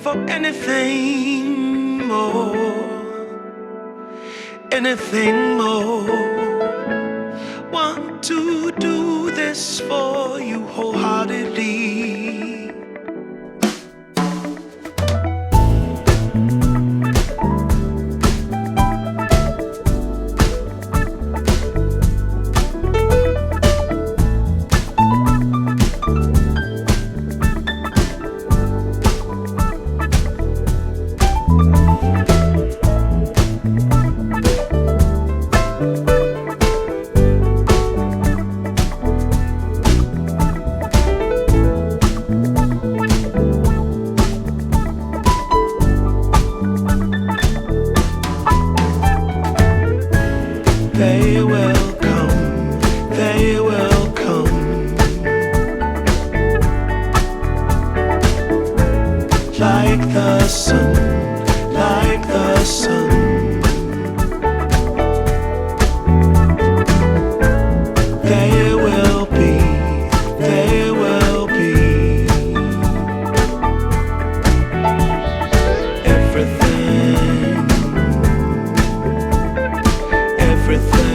for anything more, anything more. Want to do this for you wholeheartedly. They will come, they will come, like the sun, like the sun. They will be, they will be everything, everything.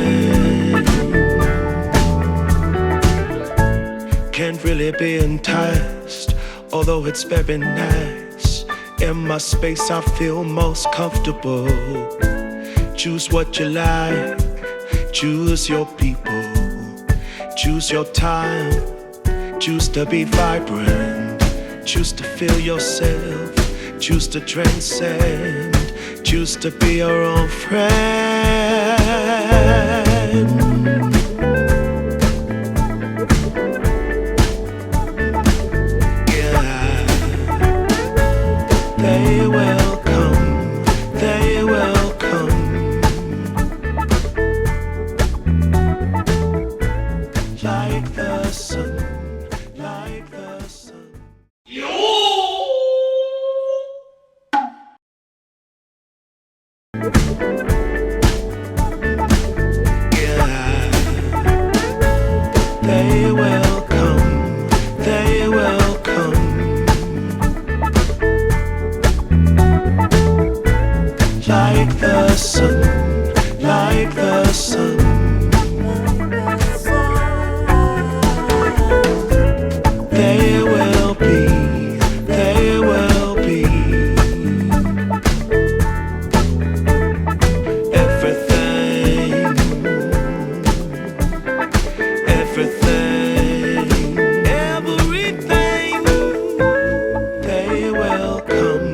Can't really be enticed, although it's very nice. In my space I feel most comfortable. Choose what you like, choose your people, choose your time, choose to be vibrant, choose to feel yourself, choose to transcend, choose to be your own friend. Yeah, they will come, they will come, like the sun, like the sun. They will come, they will come, like the sun, like the sun. They will be, they will be everything, everything, everything. They will come,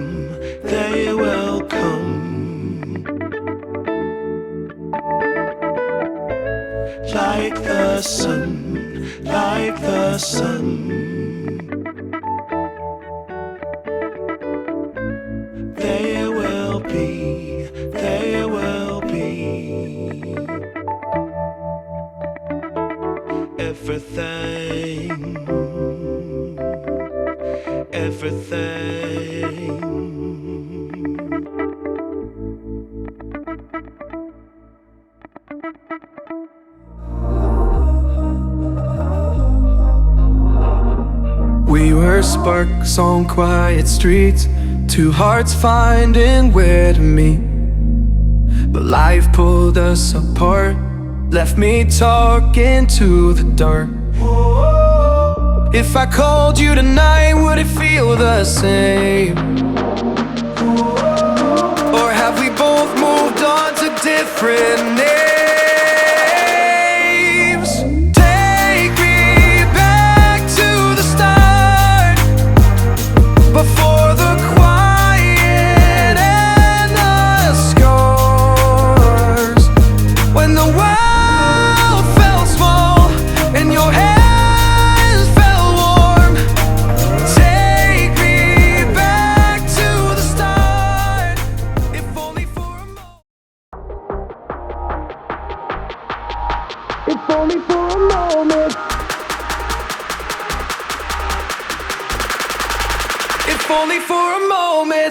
they will come, like the sun, like the sun. They will be, they will be everything, everything. We were sparks on quiet streets, two hearts finding where to meet. But life pulled us apart, left me talking to the dark. If I called you tonight, would it feel the same? Or have we both moved on to different names? Take me back to the start, before the quiet and the scars, when the world felt small and your hands felt warm. Take me back to the start, if only for a moment. If only for a moment. If only for a moment.